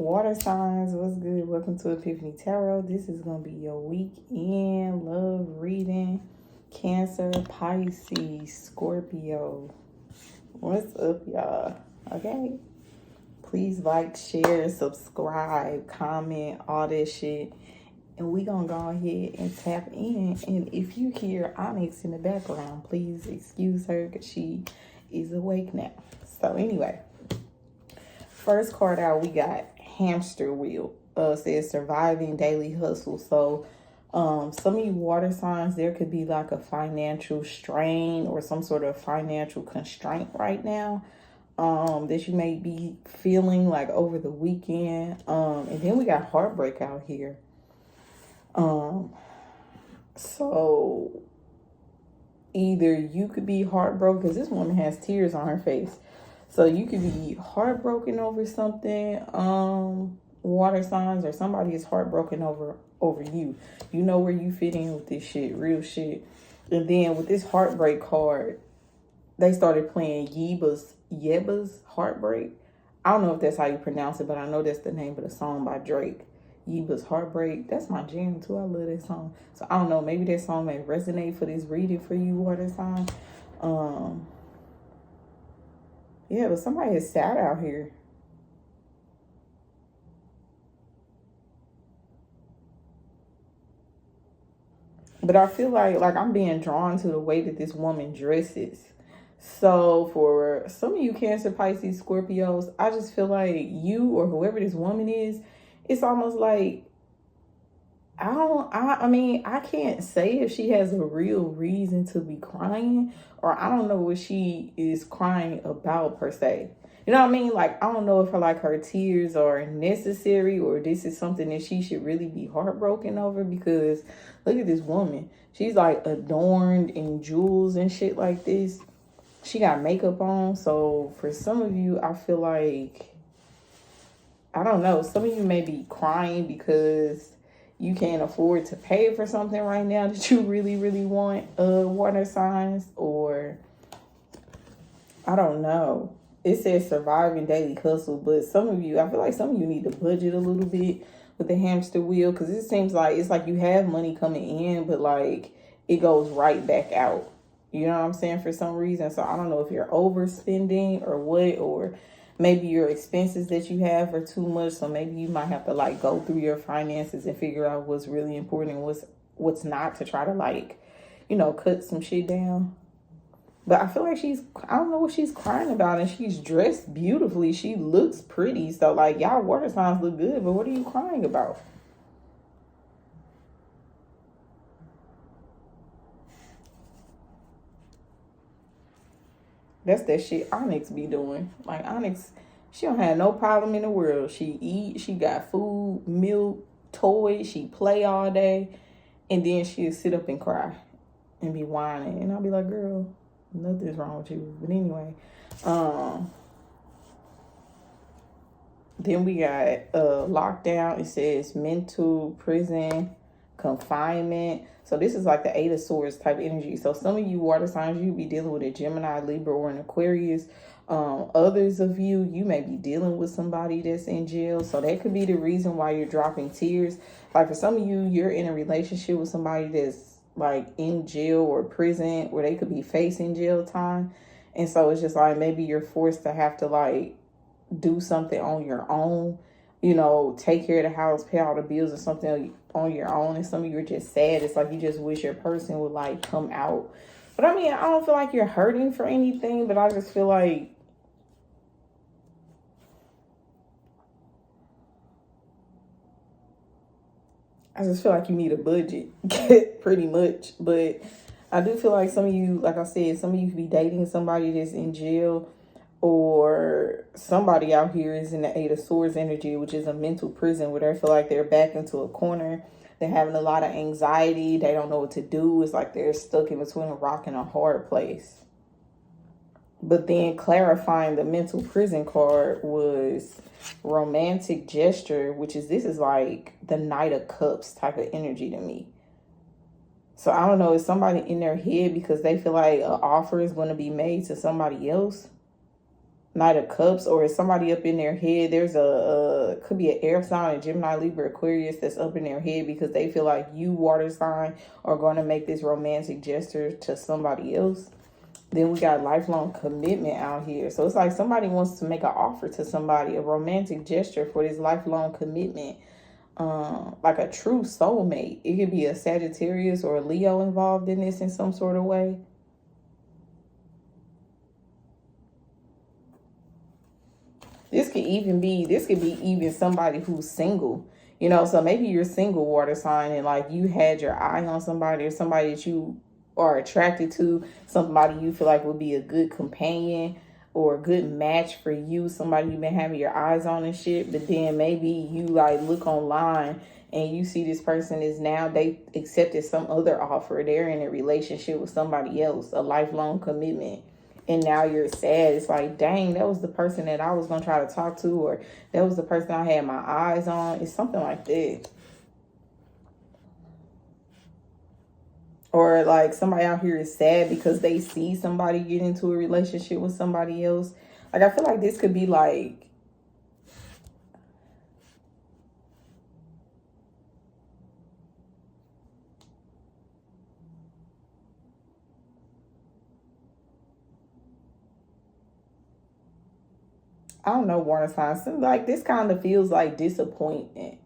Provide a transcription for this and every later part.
Water signs, what's good? Welcome to Epiphany Tarot. This is going to be your weekend love reading. Cancer, Pisces, Scorpio. What's up, y'all? Okay. Please like, share, subscribe, comment, all that shit. And we going to go ahead and tap in. And if you hear Onyx in the background, please excuse her because she is awake now. So anyway, first card out, we got hamster wheel. Says surviving daily hustle. So some of you water signs, there could be like a financial strain or some sort of financial constraint right now that you may be feeling like over the weekend. And then we got heartbreak out here. So either you could be heartbroken, because this woman has tears on her face. So you could be heartbroken over something, water signs, or somebody is heartbroken over you. You know where you fit in with this shit, real shit. And then with this heartbreak card, they started playing Yeba's Heartbreak. I don't know if that's how you pronounce it, but I know that's the name of the song by Drake. Yeba's Heartbreak. That's my jam too. I love that song. So I don't know, maybe that song may resonate for this reading for you, water sign. Yeah, but somebody is sad out here. But I feel like I'm being drawn to the way that this woman dresses. So for some of you Cancer, Pisces, Scorpios, I just feel like you or whoever this woman is, it's almost like, I mean, I can't say if she has a real reason to be crying, or I don't know what she is crying about per se. You know what I mean? Like, I don't know if her tears are necessary or this is something that she should really be heartbroken over, because look at this woman. She's like adorned in jewels and shit like this. She got makeup on. So for some of you, I feel like, I don't know, some of you may be crying because you can't afford to pay for something right now that you really, really want, water signs, or I don't know. It says surviving daily hustle, but some of you, I feel like some of you need to budget a little bit with the hamster wheel, because it seems like it's like you have money coming in, but like it goes right back out. You know what I'm saying? For some reason. So I don't know if you're overspending or what, or maybe your expenses that you have are too much. So maybe you might have to like go through your finances and figure out what's really important and what's not, to try to like, you know, cut some shit down. But I feel like I don't know what she's crying about, and she's dressed beautifully. She looks pretty. So like, y'all water signs look good, but what are you crying about? That's that shit Onyx be doing. Like Onyx, she don't have no problem in the world. She eat, she got food, milk, toys, she play all day, and then she'll sit up and cry and be whining. And I'll be like, girl, nothing's wrong with you. But anyway, then we got lockdown. It says mental prison, confinement. So this is like the Eight of Swords type energy. So some of you water signs, you be dealing with a Gemini, Libra, or an Aquarius. Others of you may be dealing with somebody that's in jail. So that could be the reason why you're dropping tears. Like for some of you, you're in a relationship with somebody that's like in jail or prison, where they could be facing jail time. And so it's just like, maybe you're forced to have to like do something on your own, you know, take care of the house, pay all the bills or something on your own. And some of you are just sad. It's like you just wish your person would like come out. But I mean, I don't feel like you're hurting for anything, but I just feel like you need a budget, pretty much. But I do feel like some of you, like I said, some of you could be dating somebody that's in jail, or somebody out here is in the Eight of Swords energy, which is a mental prison, where they feel like they're backed into a corner. They're having a lot of anxiety. They don't know what to do. It's like they're stuck in between a rock and a hard place. But then clarifying the mental prison card was romantic gesture, this is like the Knight of Cups type of energy to me. So I don't know, is somebody in their head because they feel like an offer is going to be made to somebody else? Knight of Cups, or is somebody up in their head? There's could be an air sign, a Gemini, Libra, Aquarius that's up in their head because they feel like you, water sign, are going to make this romantic gesture to somebody else. Then we got lifelong commitment out here. So it's like somebody wants to make an offer to somebody, a romantic gesture for this lifelong commitment. Like a true soulmate. It could be a Sagittarius or a Leo involved in this in some sort of way. This could be even somebody who's single, so maybe you're single, water sign, and like you had your eye on somebody, or somebody that you are attracted to, somebody you feel like would be a good companion or a good match for you, somebody you've been having your eyes on and shit. But then maybe you like look online and you see this person is now, they accepted some other offer. They're in a relationship with somebody else, a lifelong commitment. And now you're sad. It's like, dang, that was the person that I was going to try to talk to, or that was the person I had my eyes on. It's something like that. Or like somebody out here is sad because they see somebody get into a relationship with somebody else. Like, I feel like this could be like, I don't know, water signs. Like, this kind of feels like disappointment.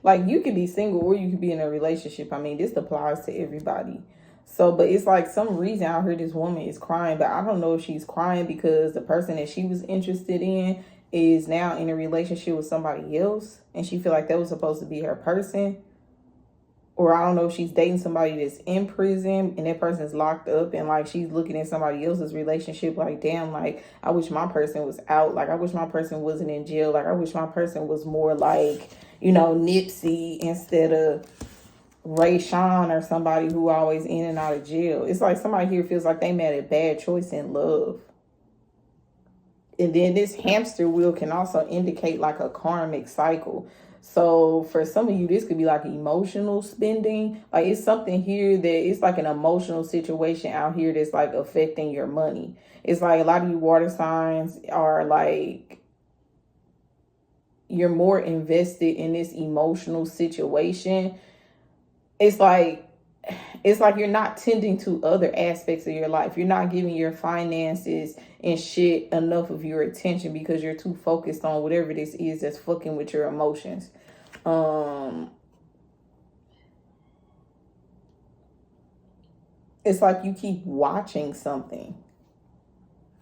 Like, you could be single or you could be in a relationship. I mean, this applies to everybody. So, but it's like some reason out here this woman is crying, but I don't know if she's crying because the person that she was interested in is now in a relationship with somebody else, and she feel like that was supposed to be her person. Or I don't know if she's dating somebody that's in prison and that person's locked up, and like she's looking at somebody else's relationship like, damn, like I wish my person was out. Like I wish my person wasn't in jail. Like I wish my person was more like, Nipsey instead of Ray Sean or somebody who always in and out of jail. It's like somebody here feels like they made a bad choice in love. And then this hamster wheel can also indicate like a karmic cycle. So for some of you, this could be like emotional spending. Like it's something here that it's like an emotional situation out here that's like affecting your money. It's like a lot of you water signs are like, you're more invested in this emotional situation. It's like you're not tending to other aspects of your life. You're not giving your finances and shit enough of your attention because you're too focused on whatever this is that's fucking with your emotions. It's like you keep watching something.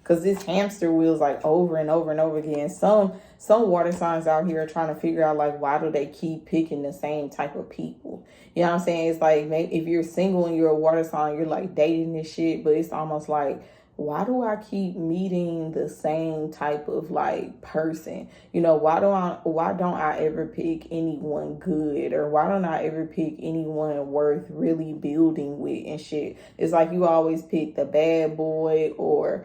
Because this hamster wheel is like over and over and over again. Some water signs out here are trying to figure out like, why do they keep picking the same type of people? You know what I'm saying? It's like, maybe if you're single and you're a water sign, you're like dating this shit. But it's almost like, why do I keep meeting the same type of like person? Why don't I ever pick anyone good? Or why don't I ever pick anyone worth really building with and shit? It's like you always pick the bad boy, or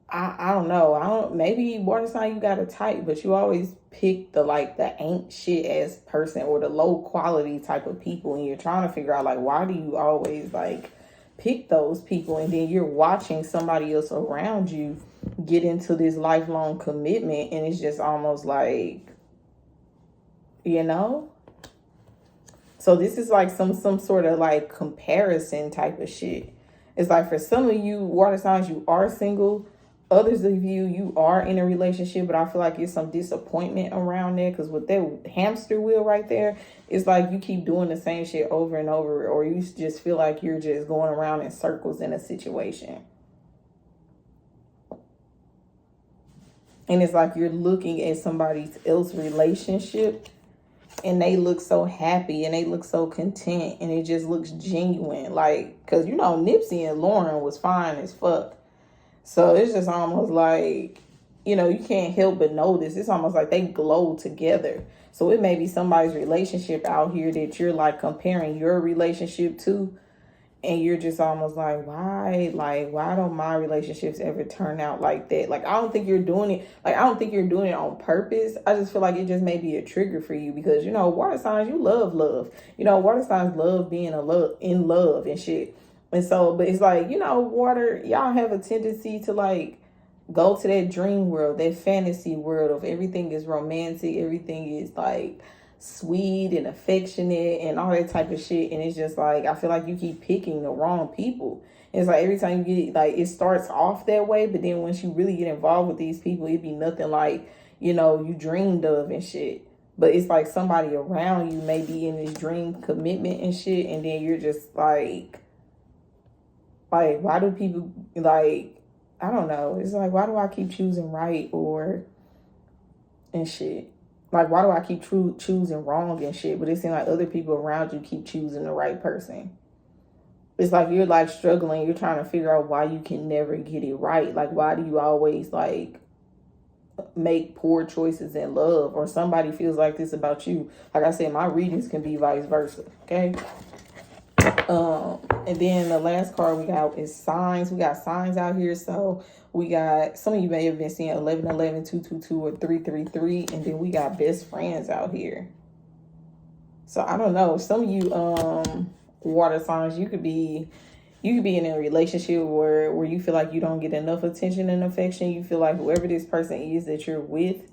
I don't know. Maybe water sign you got a type, but you always pick the ain't shit ass person or the low quality type of people, and you're trying to figure out like, why do you always like pick those people? And then you're watching somebody else around you get into this lifelong commitment, and it's just almost like, so this is like some sort of like comparison type of shit. It's like for some of you water signs, you are single. Others of you are in a relationship, but I feel like it's some disappointment around there, because with that hamster wheel right there, it's like you keep doing the same shit over and over, or you just feel like you're just going around in circles in a situation. And it's like you're looking at somebody else's relationship and they look so happy and they look so content and it just looks genuine. Like, because Nipsey and Lauren was fine as fuck. So it's just almost like, you can't help but notice. It's almost like they glow together. So it may be somebody's relationship out here that you're like comparing your relationship to. And you're just almost like, why? Like, why don't my relationships ever turn out like that? Like, I don't think you're doing it. Like, I don't think you're doing it on purpose. I just feel like it just may be a trigger for you because, water signs, you love love. Water signs love being in love and shit. And so, but it's like, water, y'all have a tendency to like Go to that dream world, that fantasy world of everything is romantic, everything is like sweet and affectionate and all that type of shit. And it's just like, I feel like you keep picking the wrong people. It's like every time you get, like, it starts off that way, but then once you really get involved with these people, it be nothing like, you dreamed of and shit. But it's like somebody around you may be in this dream commitment and shit, and then you're just like, why do people, like, I don't know. It's like, why do I keep choosing right and shit? Like, why do I keep choosing wrong and shit? But it seems like other people around you keep choosing the right person. It's like you're like struggling. You're trying to figure out why you can never get it right. Like, why do you always like make poor choices in love? Or somebody feels like this about you. Like I said, my readings can be vice versa. Okay. And then the last card we got is signs. We got signs out here. So we got, some of you may have been seeing 1111, 222, or 333. And then we got best friends out here. So I don't know. Some of you water signs, you could be in a relationship where you feel like you don't get enough attention and affection. You feel like whoever this person is that you're with,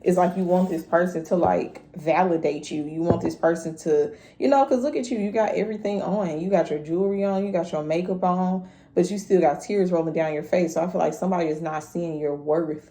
it's like you want this person to like validate you. You want this person to, because look at you. You got everything on. You got your jewelry on. You got your makeup on. But you still got tears rolling down your face. So I feel like somebody is not seeing your worth.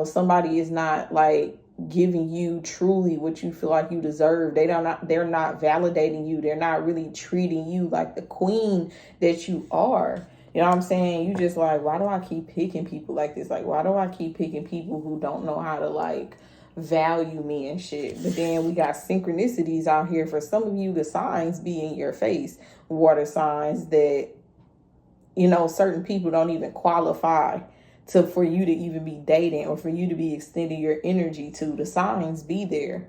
Somebody is not like giving you truly what you feel like you deserve. They're not validating you. They're not really treating you like the queen that you are. You know what I'm saying? You just like, why do I keep picking people like this? Like, why do I keep picking people who don't know how to like value me and shit? But then we got synchronicities out here. For some of you, the signs be in your face. Water signs that, certain people don't even qualify for you to even be dating or for you to be extending your energy to. The signs be there.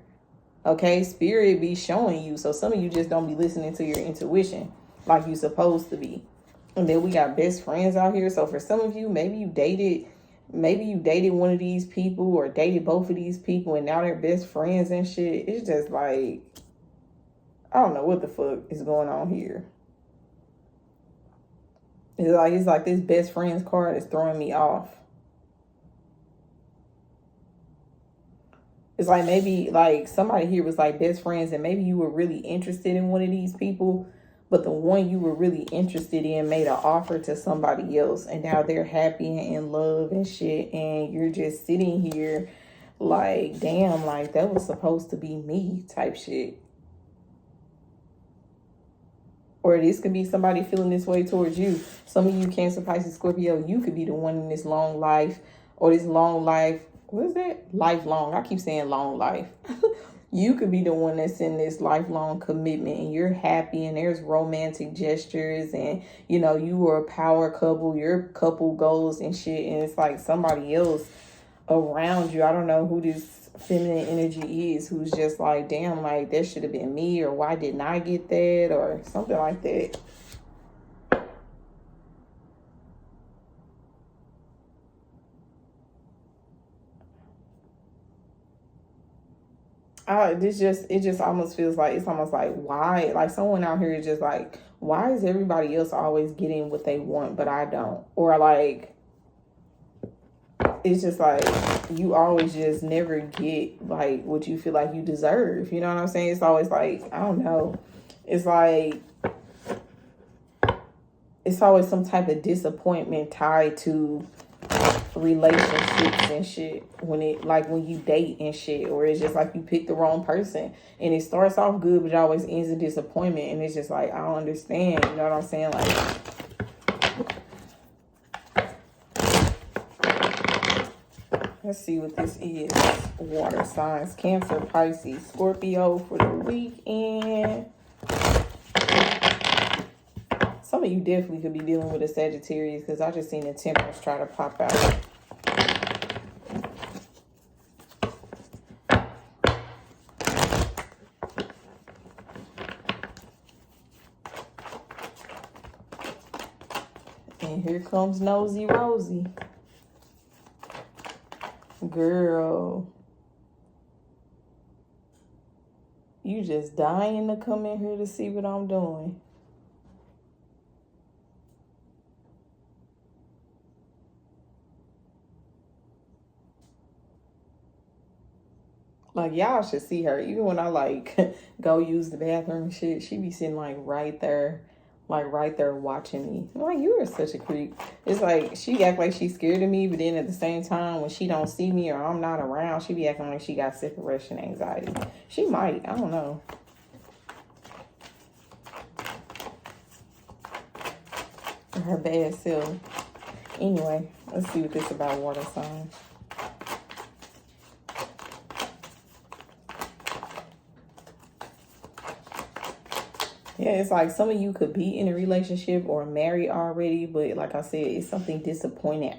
Okay, spirit be showing you. So some of you just don't be listening to your intuition like you supposed to be. And then we got best friends out here. So for some of you, maybe you dated one of these people or dated both of these people and now they're best friends and shit. It's just like, I don't know what the fuck is going on here. It's like this best friends card is throwing me off. It's like maybe like somebody here was like best friends and maybe you were really interested in one of these people, but the one you were really interested in made an offer to somebody else and now they're happy and in love and shit, and you're just sitting here like, damn, like that was supposed to be me type shit. Or this could be somebody feeling this way towards you. Some of you, Cancer, Pisces, Scorpio, you could be the one in this long life or this long life. What is that? Lifelong. I keep saying long life. You could be the one that's in this lifelong commitment and you're happy and there's romantic gestures and, you are a power couple, your couple goals and shit. And it's like somebody else around you. I don't know who this feminine energy is, who's just like, damn, like that should have been me, or why didn't I get that, or something like that. It just almost feels like, it's almost like, why, like someone out here is just like, why is everybody else always getting what they want but I don't? Or like, it's just like you always just never get like what you feel like you deserve. You know what I'm saying? It's always like, I don't know. It's like it's always some type of disappointment tied to relationships and shit when you date and shit, or it's just like you pick the wrong person and it starts off good but it always ends in disappointment, and it's just like, I don't understand. You know what I'm saying? Like, let's see what this is. Water signs, Cancer, Pisces, Scorpio for the weekend. Some of you definitely could be dealing with a Sagittarius because I just seen the Temperance try to pop out. And here comes Nosy Rosie. Girl, you just dying to come in here to see what I'm doing. Like, y'all should see her. Even when I, like, go use the bathroom and shit, she be sitting, like, right there watching me. I'm like, you are such a creep. It's like, she act like she's scared of me, but then at the same time, when she don't see me or I'm not around, she be acting like she got separation anxiety. She might. I don't know. Her bad self. Anyway, let's see what this about water sign. Yeah, it's like some of you could be in a relationship or married already, but like I said, it's something disappointing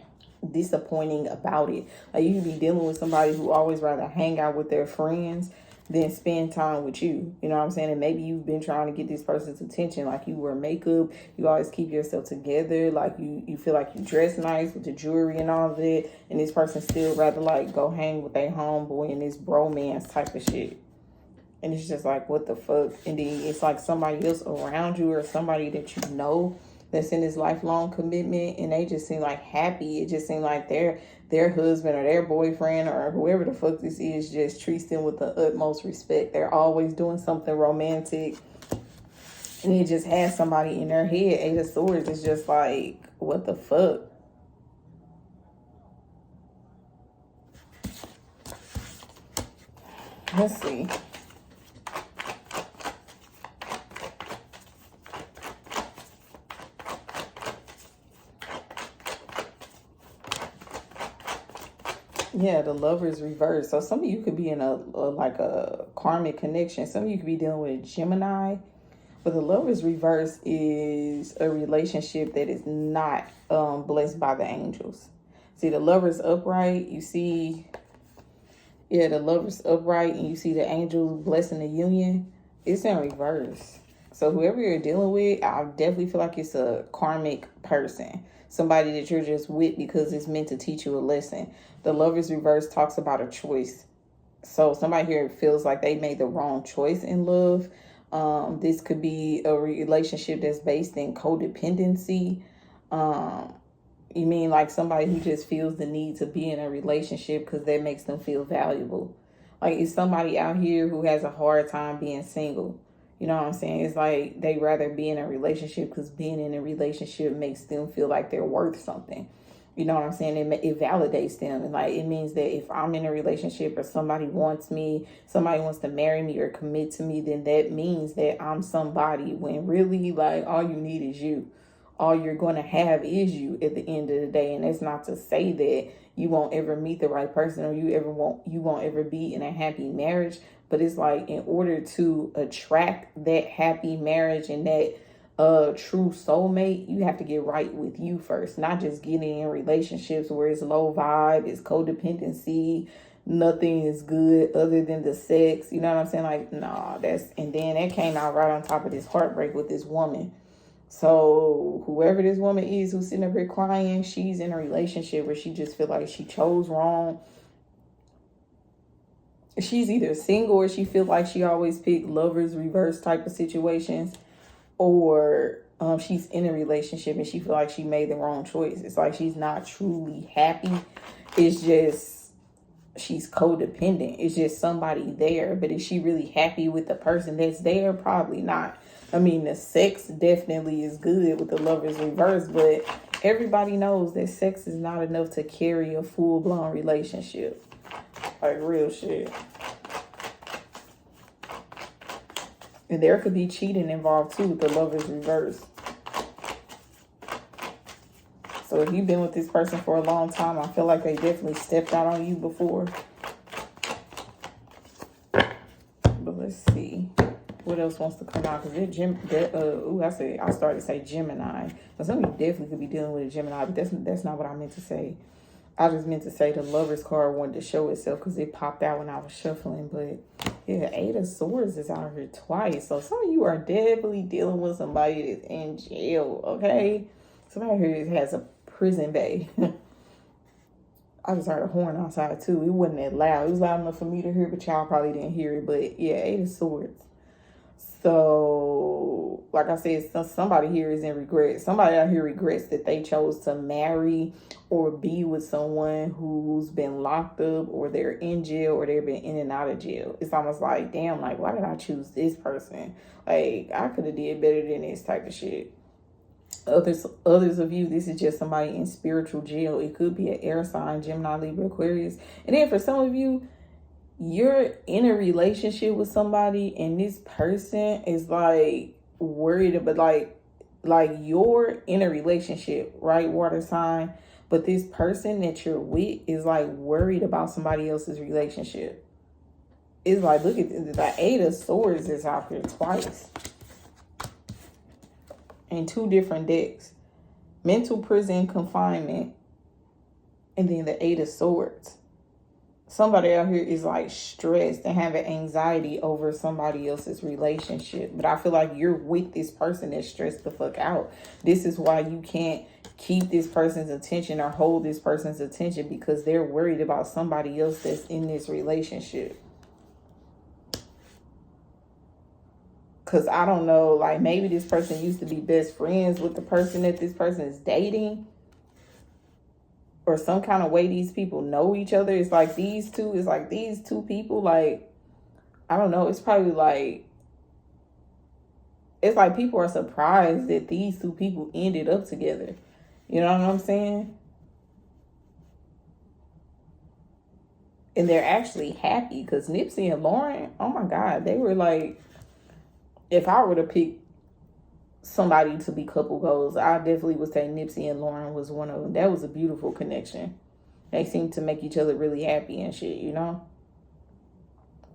about it. Like, you could be dealing with somebody who always rather hang out with their friends than spend time with you. You know what I'm saying? And maybe you've been trying to get this person's attention. Like, you wear makeup, you always keep yourself together, like you feel like you dress nice with the jewelry and all of that, and this person still rather like go hang with their homeboy and this bromance type of shit. And it's just like, what the fuck? And then it's like somebody else around you or somebody that you know that's in this lifelong commitment, and they just seem like happy. It just seems like their husband or their boyfriend or whoever the fuck this is just treats them with the utmost respect. They're always doing something romantic. And it just has somebody in their head. Eight of Swords is just like, what the fuck? Let's see. Yeah, the Lover's reverse. So some of you could be in a karmic connection. Some of you could be dealing with a Gemini. But the Lover's reverse is a relationship that is not blessed by the angels. See, the Lover's upright. You see, yeah, the Lover's upright, and you see the angels blessing the union. It's in reverse. So whoever you're dealing with, I definitely feel like it's a karmic person. Somebody that you're just with because it's meant to teach you a lesson. The Lover's reverse talks about a choice. So somebody here feels like they made the wrong choice in love. This could be a relationship that's based in codependency. You mean like somebody who just feels the need to be in a relationship because that makes them feel valuable. Like, it's somebody out here who has a hard time being single. You know what I'm saying? It's like they rather be in a relationship because being in a relationship makes them feel like they're worth something. You know what I'm saying? It validates them. And like, it means that if I'm in a relationship or somebody wants me, somebody wants to marry me or commit to me, then that means that I'm somebody, when really, like, all you need is you. All you're going to have is you at the end of the day. And that's not to say that you won't ever meet the right person or you won't ever be in a happy marriage. But it's like, in order to attract that happy marriage and that true soulmate, you have to get right with you first. Not just getting in relationships where it's low vibe, it's codependency, nothing is good other than the sex. You know what I'm saying? Like, nah, and then that came out right on top of this heartbreak with this woman. So whoever this woman is who's sitting up here crying, she's in a relationship where she just feel like she chose wrong. She's either single or she feel like she always picked Lover's reverse type of situations, or she's in a relationship and she feel like she made the wrong choice. It's like she's not truly happy. It's just she's codependent. It's just somebody there. But is she really happy with the person that's there? Probably not. I mean, the sex definitely is good with the Lover's reverse, but everybody knows that sex is not enough to carry a full-blown relationship. Like, real shit. And there could be cheating involved too with the Lover's reverse. So if you've been with this person for a long time, I feel like they definitely stepped out on you before. But let's see. What else wants to come out? Because I started to say Gemini. But some of you definitely could be dealing with a Gemini, but that's not what I meant to say. I just meant to say the Lover's card wanted to show itself because it popped out when I was shuffling. But yeah, Eight of Swords is out here twice. So some of you are definitely dealing with somebody that's in jail, okay? Somebody here has a prison bay. I just heard a horn outside too. It wasn't that loud. It was loud enough for me to hear, but y'all probably didn't hear it. But yeah, Eight of Swords. So, like I said, somebody here is in regret. Somebody out here regrets that they chose to marry or be with someone who's been locked up, or they're in jail, or they've been in and out of jail. It's almost like, damn, like, why did I choose this person? Like, I could have did better than this type of shit. Others of you, this is just somebody in spiritual jail. It could be an air sign, Gemini, Libra, Aquarius. And then for some of you, you're in a relationship with somebody and this person is like worried about like you're in a relationship, right? Water sign. But this person that you're with is like worried about somebody else's relationship. It's like, look at this, the Eight of Swords is out here twice. In two different decks. Mental prison confinement. And then the Eight of Swords. Somebody out here is like stressed and having anxiety over somebody else's relationship. But I feel like you're with this person that's stressed the fuck out. This is why you can't keep this person's attention or hold this person's attention, because they're worried about somebody else that's in this relationship. Because I don't know, like maybe this person used to be best friends with the person that this person is dating. Or some kind of way these people know each other. It's like these two people, like, I don't know. It's probably like, it's like people are surprised that these two people ended up together. You know what I'm saying? And they're actually happy, because Nipsey and Lauren, oh my God, they were like, if I were to pick somebody to be couple goals, I definitely would say Nipsey and Lauren was one of them. That was a beautiful connection. They seemed to make each other really happy and shit, you know?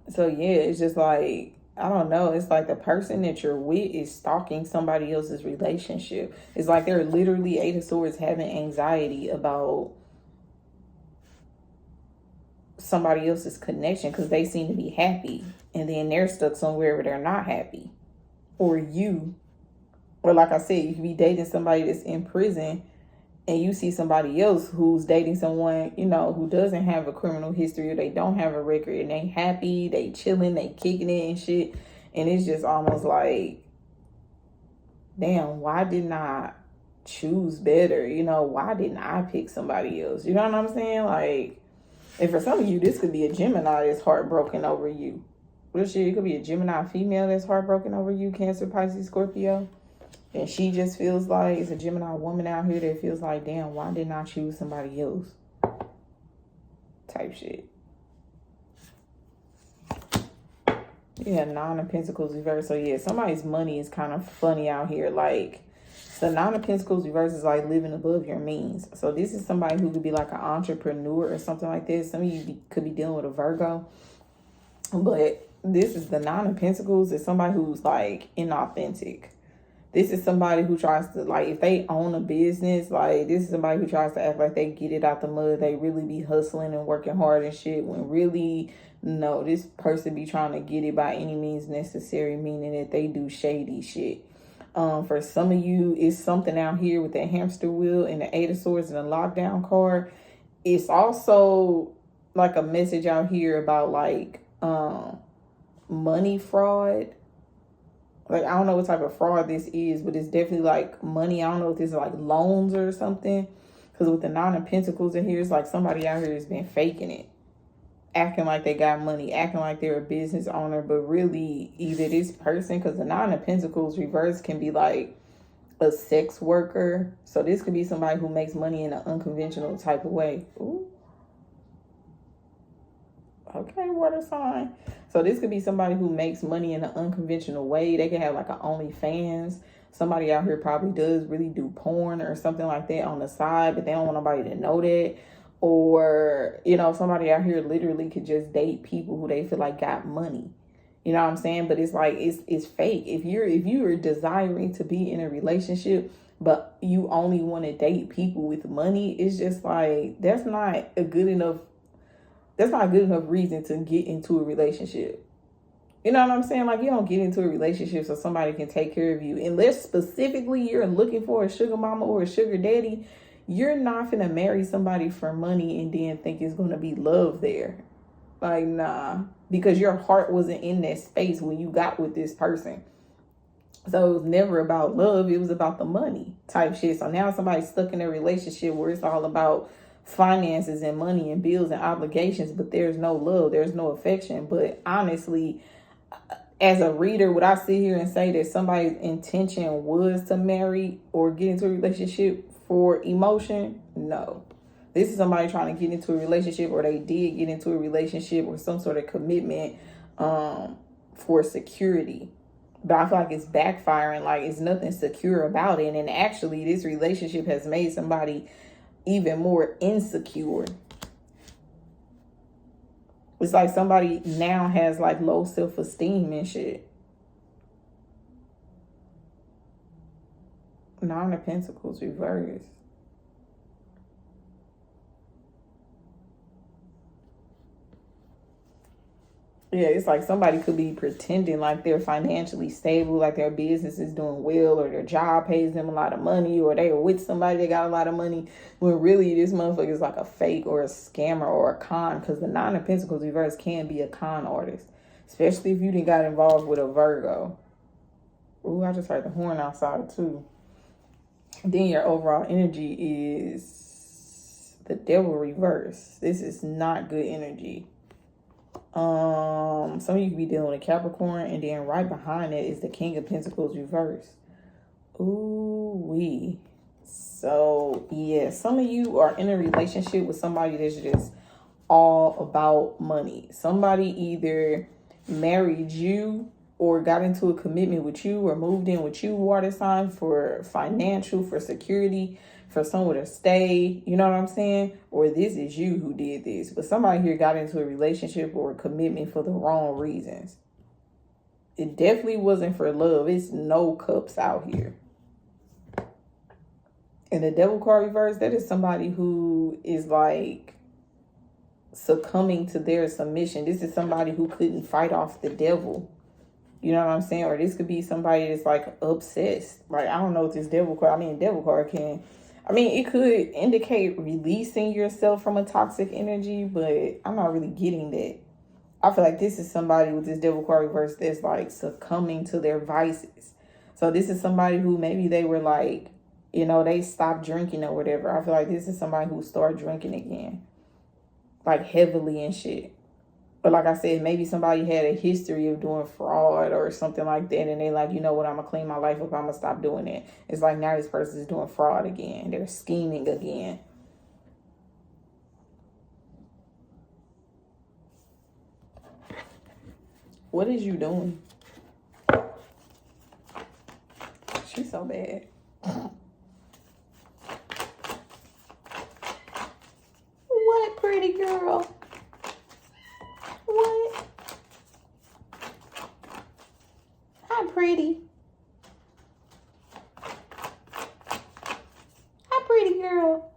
So yeah, it's just like, I don't know. It's like the person that you're with is stalking somebody else's relationship. It's like they're literally Eight of Swords having anxiety about somebody else's connection, because they seem to be happy. And then they're stuck somewhere where they're not happy. Or like I said, you could be dating somebody that's in prison and you see somebody else who's dating someone, you know, who doesn't have a criminal history, or they don't have a record, and they happy, they chilling, they kicking it and shit. And it's just almost like, damn, why didn't I choose better? You know, why didn't I pick somebody else? You know what I'm saying? Like, and for some of you, this could be a Gemini that's heartbroken over you. Well, shit, it could be a Gemini female that's heartbroken over you, Cancer, Pisces, Scorpio. And she just feels like, it's a Gemini woman out here that feels like, damn, why didn't I choose somebody else? Type shit. Yeah, Nine of Pentacles reverse. So yeah, somebody's money is kind of funny out here. Like, the Nine of Pentacles reverse is like living above your means. So this is somebody who could be like an entrepreneur or something like this. Some of you could be dealing with a Virgo. But this is the Nine of Pentacles. Is somebody who's like inauthentic. This is somebody who tries to, like, if they own a business, like, this is somebody who tries to act like they get it out the mud. They really be hustling and working hard and shit, when really, no, this person be trying to get it by any means necessary, meaning that they do shady shit. For some of you, it's something out here with the hamster wheel and the Eight of Swords and the lockdown card. It's also like a message out here about like money fraud. Like, I don't know what type of fraud this is, but it's definitely like money. I don't know if this is like loans or something. Because with the Nine of Pentacles in here, it's like somebody out here has been faking it. Acting like they got money, acting like they're a business owner. But really, either this person, because the Nine of Pentacles reverse can be like a sex worker. So this could be somebody who makes money in an unconventional type of way. Ooh. Okay, water sign. So this could be somebody who makes money in an unconventional way. They can have like an OnlyFans. Somebody out here probably does really do porn or something like that on the side, but they don't want nobody to know that. Or, you know, somebody out here literally could just date people who they feel like got money. You know what I'm saying? But it's like, it's fake. If you are desiring to be in a relationship, but you only want to date people with money, it's just like, that's not a good enough reason to get into a relationship. You know what I'm saying? Like, you don't get into a relationship so somebody can take care of you. Unless specifically you're looking for a sugar mama or a sugar daddy, you're not going to marry somebody for money and then think it's going to be love there. Like, nah. Because your heart wasn't in that space when you got with this person. So it was never about love. It was about the money type shit. So now somebody's stuck in a relationship where it's all about finances and money and bills and obligations, but there's no love, there's no affection. But honestly, as a reader, would I sit here and say that somebody's intention was to marry or get into a relationship for emotion? No. This is somebody trying to get into a relationship, or they did get into a relationship or some sort of commitment for security. But I feel like it's backfiring, like it's nothing secure about it. And actually, this relationship has made somebody even more insecure. It's like somebody now has like low self-esteem and shit. Nine of Pentacles reversed. Yeah, it's like somebody could be pretending like they're financially stable, like their business is doing well, or their job pays them a lot of money, or they are with somebody that got a lot of money, when really this motherfucker is like a fake or a scammer or a con, because the Nine of Pentacles reverse can be a con artist, especially if you didn't got involved with a Virgo. Ooh, I just heard the horn outside too. Then your overall energy is the Devil reverse. This is not good energy. Some of you could be dealing with a Capricorn, and then right behind it is the King of Pentacles reverse. Ooh-wee. So yeah, some of you are in a relationship with somebody that's just all about money. Somebody either married you or got into a commitment with you or moved in with you, water sign, for financial, for security, for somewhere to stay, you know what I'm saying? Or this is you who did this. But somebody here got into a relationship or a commitment for the wrong reasons. It definitely wasn't for love. It's no cups out here. And the Devil card reverse, that is somebody who is like succumbing to their submission. This is somebody who couldn't fight off the devil. You know what I'm saying? Or this could be somebody that's like obsessed. Like, I don't know what this Devil card, Devil card can... it could indicate releasing yourself from a toxic energy, but I'm not really getting that. I feel like this is somebody with this Devil card reverse that's like succumbing to their vices. So this is somebody who maybe they were like, they stopped drinking or whatever. I feel like this is somebody who started drinking again, like heavily and shit. But like I said, maybe somebody had a history of doing fraud or something like that. And they like, you know what, I'm going to clean my life up. I'm going to stop doing it. It's like now this person is doing fraud again. They're scheming again. What is you doing? She's so bad. What, pretty girl? What? Hi, pretty. Hi, pretty girl.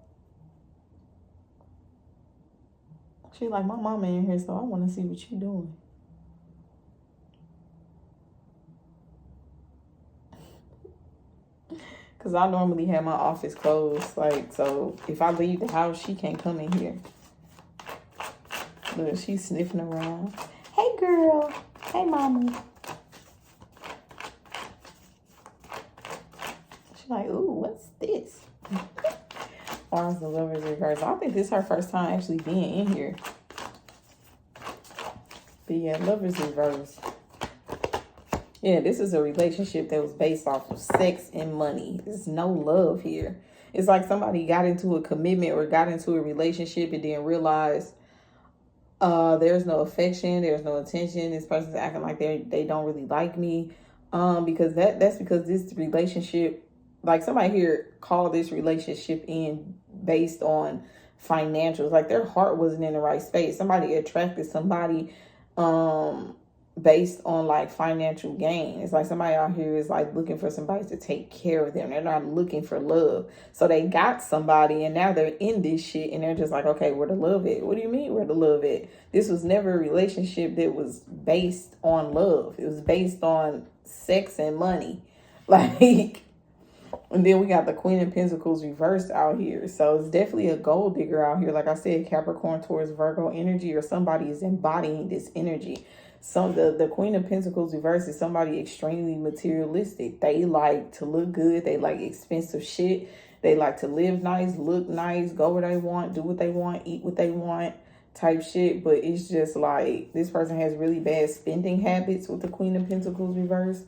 She like, my mama in here, so I want to see what you doing. Because I normally have my office closed. Like, so if I leave the house, she can't come in here. Look, she's sniffing around. Hey, girl. Hey, mama. She's like, ooh, what's this? Why is the Lovers reverse? I think this is her first time actually being in here. But yeah, Lovers reverse. Yeah, this is a relationship that was based off of sex and money. There's no love here. It's like somebody got into a commitment or got into a relationship and then realized there's no affection, there's no attention. This person's acting like they don't really like me. Because that's because this relationship, like somebody here called this relationship in based on financials. Like their heart wasn't in the right space. Somebody attracted somebody based on like financial gain. It's like somebody out here is like looking for somebody to take care of them. They're not looking for love. So they got somebody and now they're in this shit and they're just like, okay, where the love at? What do you mean where the love at? This was never a relationship that was based on love. It was based on sex and money. Like, and then we got the Queen of Pentacles reversed out here. So it's definitely a gold digger out here. Like I said, Capricorn towards Virgo energy, or somebody is embodying this energy. The Queen of Pentacles reverse is somebody extremely materialistic. They like to look good. They like expensive shit. They like to live nice, look nice, go where they want, do what they want, eat what they want type shit. But it's just like this person has really bad spending habits with the Queen of Pentacles reverse.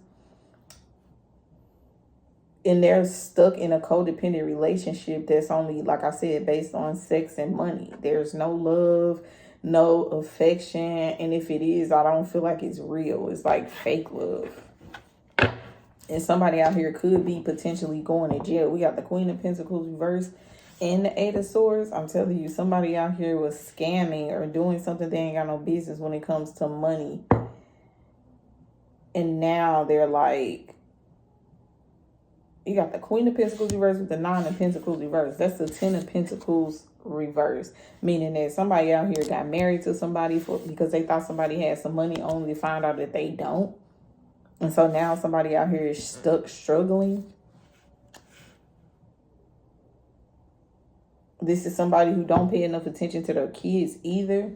And they're stuck in a codependent relationship that's only, like I said, based on sex and money. There's no love, no affection. And if it is, I don't feel like it's real. It's like fake love. And somebody out here could be potentially going to jail. We got the Queen of Pentacles reverse and the Eight of Swords. I'm telling you, somebody out here was scamming or doing something they ain't got no business when it comes to money. And now they're like, you got the Queen of Pentacles reverse with the Nine of Pentacles reverse. That's the Ten of Pentacles reverse. Meaning that somebody out here got married to somebody because they thought somebody had some money, only to find out that they don't. And so now somebody out here is stuck struggling. This is somebody who don't pay enough attention to their kids either.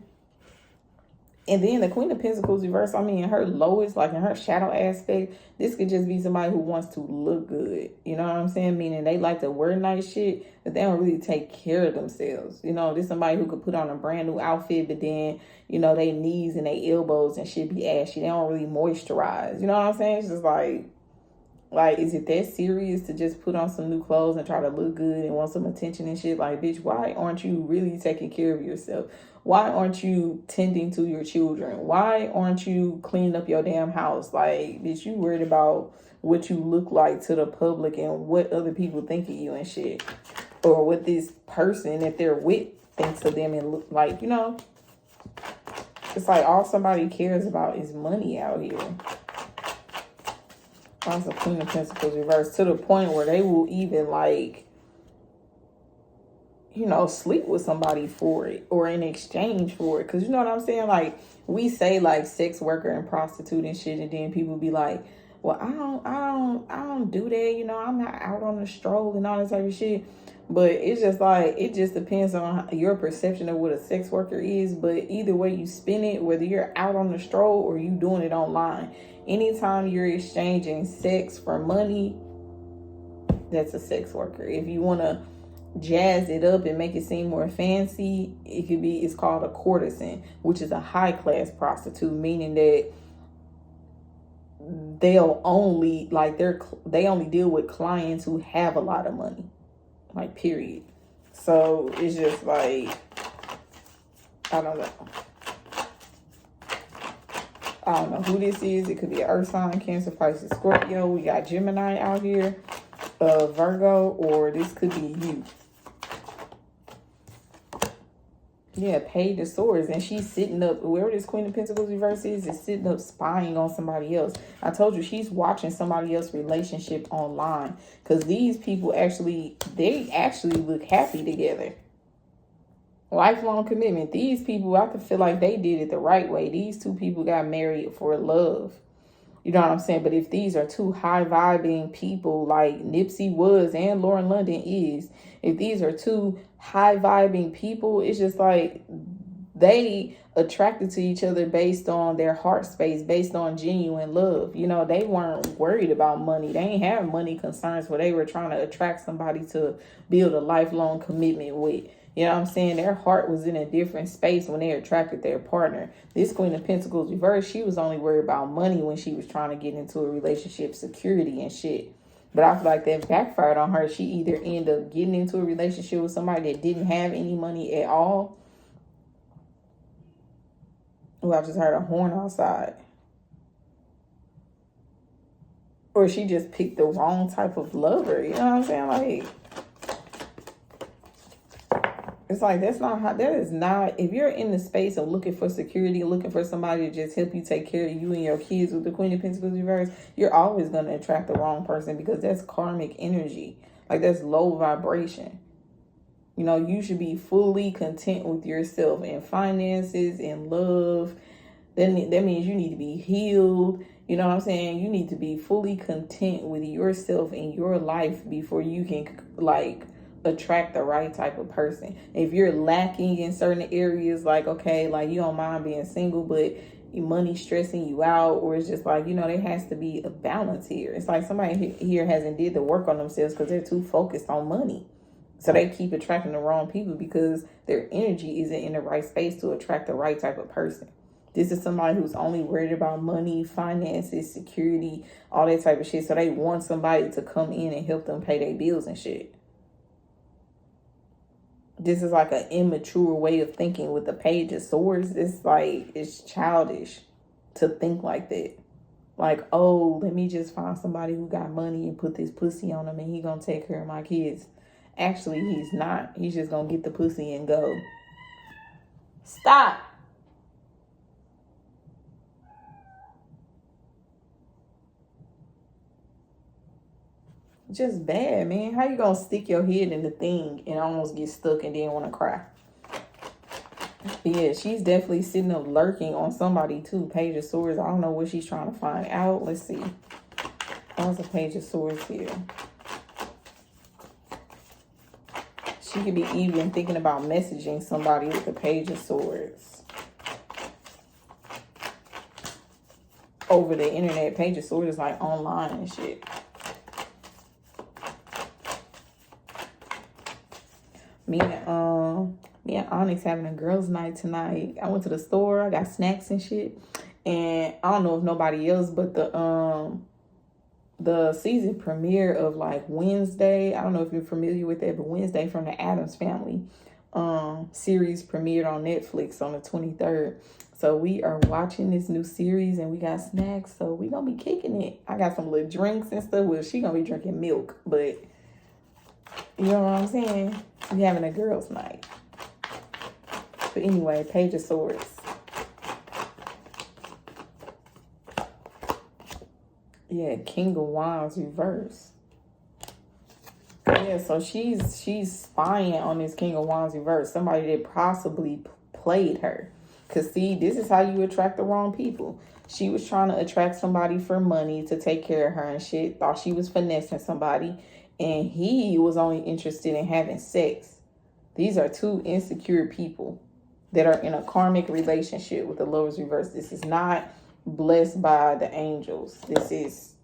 And then the Queen of Pentacles reverse, I mean, in her lowest, like in her shadow aspect, this could just be somebody who wants to look good. You know what I'm saying? Meaning they like to wear nice shit, but they don't really take care of themselves. You know, this somebody who could put on a brand new outfit, but then, you know, their knees and their elbows and shit be ashy. They don't really moisturize. You know what I'm saying? It's just like, is it that serious to just put on some new clothes and try to look good and want some attention and shit? Like, bitch, why aren't you really taking care of yourself? Why aren't you tending to your children? Why aren't you cleaning up your damn house? Like, bitch, you worried about what you look like to the public and what other people think of you and shit. Or what this person that they're with thinks of them and look like, you know? It's like all somebody cares about is money out here. That's a Queen of Pentacles reverse, to the point where they will even, like, you know, sleep with somebody for it or in exchange for it. Because you know what I'm saying? Like, we say like sex worker and prostitute and shit, and then people be like, well, I don't do that. You know, I'm not out on the stroll and all that type of shit. But it's just like, it just depends on your perception of what a sex worker is. But either way you spin it, whether you're out on the stroll or you doing it online, anytime you're exchanging sex for money, that's a sex worker. If you want to jazz it up and make it seem more fancy, it's called a courtesan, which is a high class prostitute, meaning that they'll only, like, they only deal with clients who have a lot of money, like, period. So it's just like, I don't know who this is. It could be an earth sign, Cancer, Pisces, Scorpio. We got Gemini out here, Virgo, or this could be you. Yeah, Page of Swords. And she's sitting up, whoever this Queen of Pentacles reverse is sitting up spying on somebody else. I told you, she's watching somebody else's relationship online. Because these people they actually look happy together. Lifelong commitment. These people, I could feel like they did it the right way. These two people got married for love. You know what I'm saying? But if these are two high vibing people like Nipsey was and Lauren London is, if these are two high vibing people, it's just like they attracted to each other based on their heart space, based on genuine love. You know, they weren't worried about money. They ain't have money concerns where they were trying to attract somebody to build a lifelong commitment with. You know what I'm saying? Their heart was in a different space when they attracted their partner. This Queen of Pentacles reverse, she was only worried about money when she was trying to get into a relationship, security and shit. But I feel like that backfired on her. She either ended up getting into a relationship with somebody that didn't have any money at all. Oh, I just heard a horn outside. Or she just picked the wrong type of lover. You know what I'm saying? Like, it's like, that is not, if you're in the space of looking for security, looking for somebody to just help you take care of you and your kids with the Queen of Pentacles reverse, you're always going to attract the wrong person, because that's karmic energy. Like, that's low vibration. You know, you should be fully content with yourself in finances, in love. That means you need to be healed. You know what I'm saying? You need to be fully content with yourself and your life before you can, like, attract the right type of person. If you're lacking in certain areas, like, okay, like you don't mind being single, but your money stressing you out, or it's just like, there has to be a balance here. It's like somebody here hasn't did the work on themselves because they're too focused on money. So they keep attracting the wrong people because their energy isn't in the right space to attract the right type of person. This is somebody who's only worried about money, finances, security, all that type of shit. So they want somebody to come in and help them pay their bills and shit. This is like an immature way of thinking with the Page of Swords. It's like, it's childish to think like that. Like, oh, let me just find somebody who got money and put this pussy on him and he gonna take care of my kids. Actually, he's not. He's just gonna get the pussy and go. Stop. Just bad, man. How you gonna stick your head in the thing and almost get stuck and then want to cry? Yeah, she's definitely sitting up lurking on somebody too. Page of Swords. I don't know what she's trying to find out. Let's see. What's a Page of Swords here? She could be even thinking about messaging somebody with the Page of Swords. Over the internet. Page of Swords is like online and shit. Me and Onyx having a girls' night tonight. I went to the store. I got snacks and shit. And I don't know if nobody else, but the season premiere of like Wednesday. I don't know if you're familiar with that, but Wednesday from the Addams Family series premiered on Netflix on the 23rd. So we are watching this new series and we got snacks. So we gonna be kicking it. I got some little drinks and stuff. Well, she gonna be drinking milk, but you know what I'm saying? We having a girls' night. But anyway, Page of Swords. Yeah, King of Wands reverse. Yeah, so she's spying on this King of Wands reverse. Somebody that possibly played her. Because see, this is how you attract the wrong people. She was trying to attract somebody for money to take care of her and shit. Thought she was finessing somebody. And he was only interested in having sex. These are two insecure people that are in a karmic relationship with the Lover's reverse. This is not blessed by the angels. This is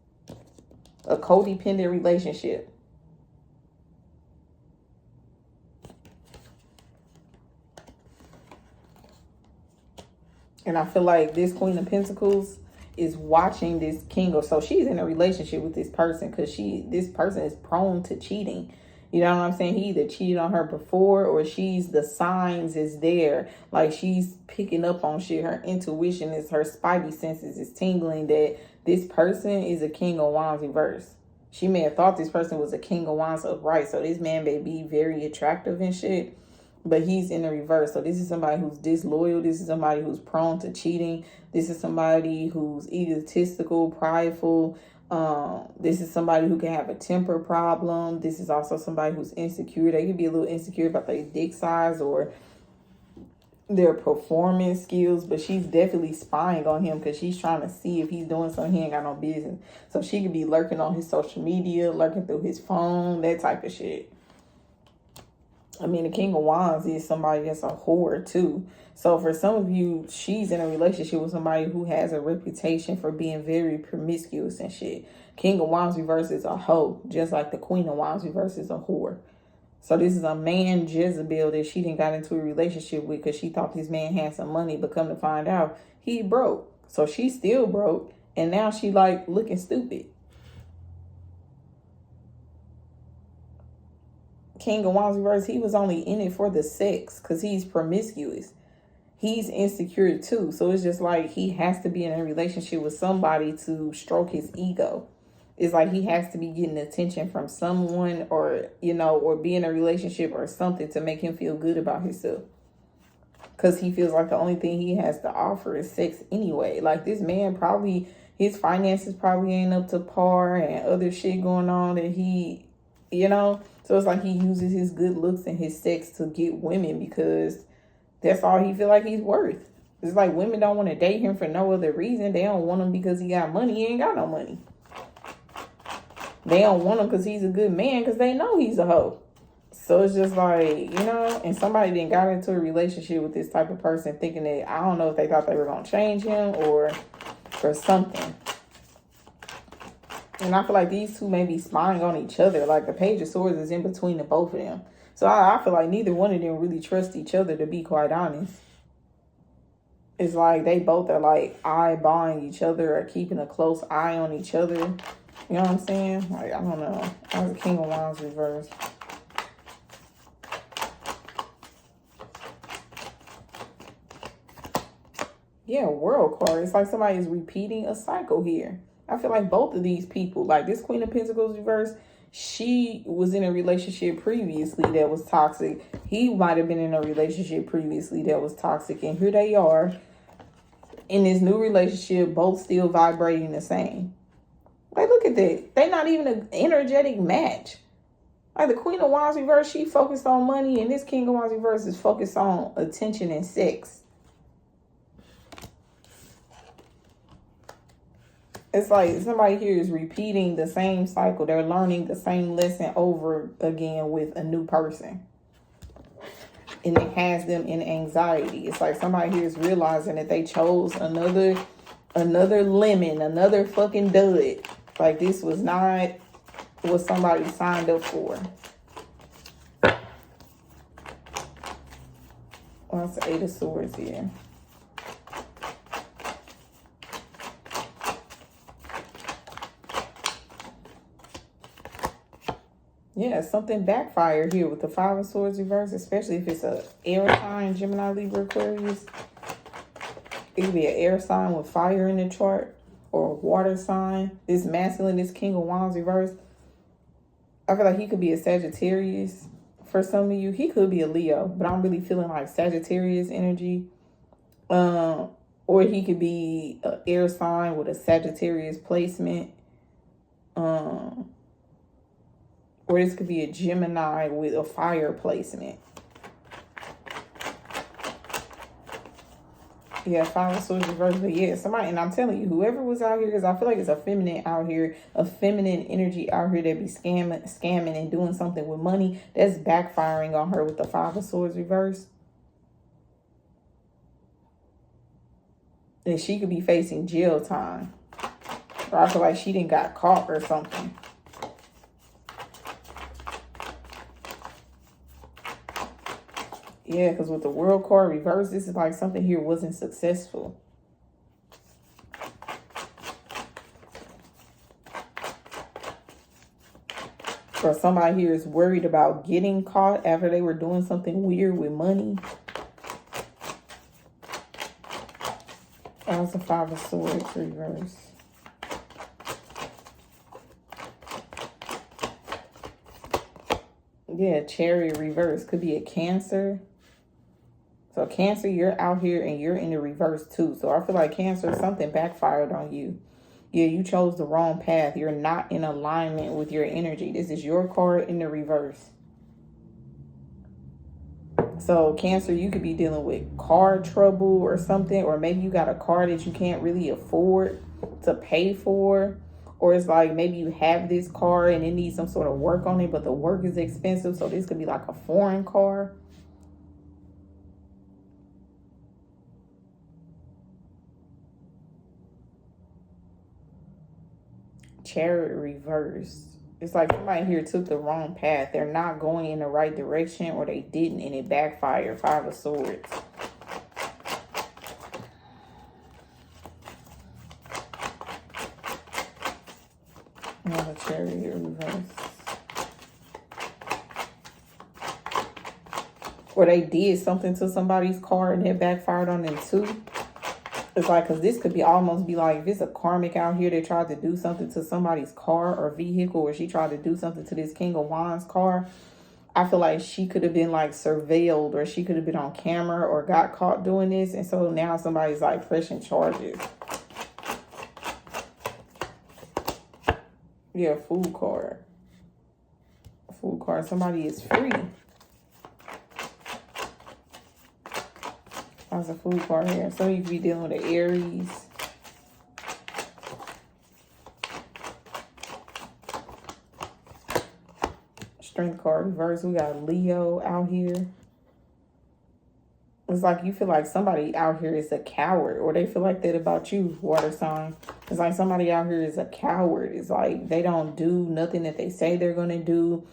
a codependent relationship. And I feel like this Queen of Pentacles is watching this King of, so she's in a relationship with this person because this person is prone to cheating. You know what I'm saying? He either cheated on her before or the signs is there. Like she's picking up on shit. Her intuition is, her spidey senses is tingling that this person is a King of Wands reverse. She may have thought this person was a King of Wands upright. So this man may be very attractive and shit, but he's in the reverse. So this is somebody who's disloyal. This is somebody who's prone to cheating. This is somebody who's egotistical, prideful. This is somebody who can have a temper problem. This is also somebody who's insecure. They can be a little insecure about their dick size or their performance skills, but she's definitely spying on him because she's trying to see if he's doing something he ain't got no business. So she could be lurking on his social media, lurking through his phone, that type of shit. I mean, the King of Wands is somebody that's a whore too. So for some of you, she's in a relationship with somebody who has a reputation for being very promiscuous and shit. King of Wands reverse is a hoe, just like the Queen of Wands reverse is a whore. So this is a man, Jezebel, that she didn't got into a relationship with because she thought this man had some money, but come to find out, he broke. So she still broke, and now she like looking stupid. King of Wands reverse, he was only in it for the sex because he's promiscuous. He's insecure too. So it's just like he has to be in a relationship with somebody to stroke his ego. It's like he has to be getting attention from someone or, or be in a relationship or something to make him feel good about himself. Because he feels like the only thing he has to offer is sex anyway. Like this man probably, his finances probably ain't up to par and other shit going on that he, So it's like he uses his good looks and his sex to get women because that's all he feel like he's worth. It's like women don't want to date him for no other reason. They don't want him because he got money. He ain't got no money. They don't want him because he's a good man because they know he's a hoe. So it's just like, you know, and somebody then got into a relationship with this type of person thinking that, I don't know if they thought they were going to change him or something. And I feel like these two may be spying on each other. Like the Page of Swords is in between the both of them. So I feel like neither one of them really trust each other, to be quite honest. It's like they both are like eyeballing each other or keeping a close eye on each other. You know what I'm saying? Like, I don't know. That was the King of Wands reverse. Yeah, World card. It's like somebody is repeating a cycle here. I feel like both of these people, like this Queen of Pentacles reverse, she was in a relationship previously that was toxic. He might have been in a relationship previously that was toxic. And here they are in this new relationship, both still vibrating the same. Like, look at that. They're not even an energetic match. Like the Queen of Wands reverse, she focused on money, and this King of Wands reverse is focused on attention and sex. It's like somebody here is repeating the same cycle. They're learning the same lesson over again with a new person. And it has them in anxiety. It's like somebody here is realizing that they chose another lemon, another fucking dud. Like this was not what somebody signed up for. Well, that's the Eight of Swords here. Yeah, something backfired here with the Five of Swords reverse, especially if it's a air sign, Gemini, Libra, Aquarius. It could be an air sign with fire in the chart or a water sign. This masculine, this King of Wands reverse. I feel like he could be a Sagittarius for some of you. He could be a Leo, but I'm really feeling like Sagittarius energy. Or he could be an air sign with a Sagittarius placement. Or this could be a Gemini with a fire placement. Yeah, Five of Swords reverse. But yeah, somebody, and I'm telling you, whoever was out here, because I feel like it's a feminine out here, a feminine energy out here that be scamming and doing something with money, that's backfiring on her with the Five of Swords reverse. And she could be facing jail time. Or I feel like she didn't got caught or something. Yeah, because with the World card reverse, this is like something here wasn't successful. Or somebody here is worried about getting caught after they were doing something weird with money. That was the Five of Swords reverse. Yeah, Chariot reverse. Could be a Cancer. So Cancer, you're out here and you're in the reverse too. So I feel like Cancer, something backfired on you. Yeah, you chose the wrong path. You're not in alignment with your energy. This is your card in the reverse. So Cancer, you could be dealing with car trouble or something. Or maybe you got a car that you can't really afford to pay for. Or it's like maybe you have this car and it needs some sort of work on it, but the work is expensive. So this could be like a foreign car. Chariot reverse. It's like somebody here took the wrong path. They're not going in the right direction, or they didn't and it backfired. Five of Swords. Another Chariot reverse. Or they did something to somebody's car and it backfired on them too. It's like, because this could be almost be like, if it's a Karmic out here that tried to do something to somebody's car or vehicle, or she tried to do something to this King of Wands car, I feel like she could have been like surveilled, or she could have been on camera or got caught doing this. And so now somebody's like pressing charges. Yeah, Fool card. Fool card. Somebody is free. That's a Fool card here. So you could be dealing with an Aries. Strength card reverse. We got Leo out here. It's like you feel like somebody out here is a coward, or they feel like that about you, water sign. It's like somebody out here is a coward. It's like they don't do nothing that they say they're going to do.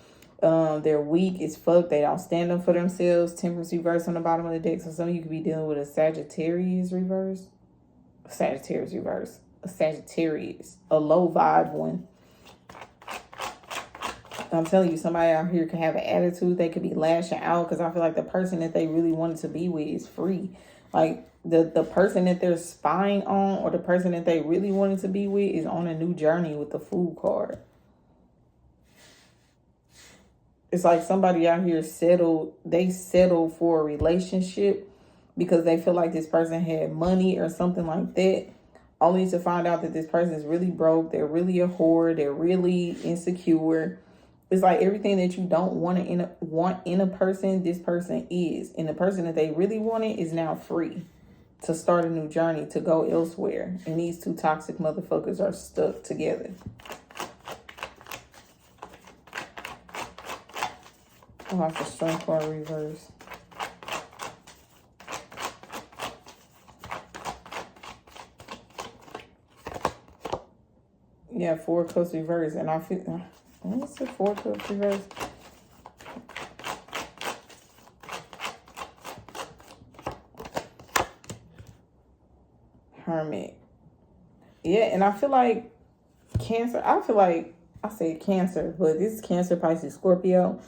They're weak as fuck. They don't stand up for themselves. Temperance reverse on the bottom of the deck. So some of you could be dealing with a Sagittarius reverse. Sagittarius reverse. A Sagittarius. A low vibe one. I'm telling you, somebody out here can have an attitude. They could be lashing out because I feel like the person that they really wanted to be with is free. Like the person that they're spying on, or the person that they really wanted to be with, is on a new journey with the Fool card. It's like somebody out here settled. They settled for a relationship because they feel like this person had money or something like that, only to find out that this person is really broke. They're really a whore. They're really insecure. It's like everything that you don't want in a person, this person is. And the person that they really wanted is now free to start a new journey, to go elsewhere. And these two toxic motherfuckers are stuck together. Oh, that's a Strength card reverse. Yeah, Four Cups reverse. And I feel... What's the Four Cups reverse? Hermit. Yeah, and I feel like Cancer. I feel like I say Cancer, but this is Cancer, Pisces, Scorpio.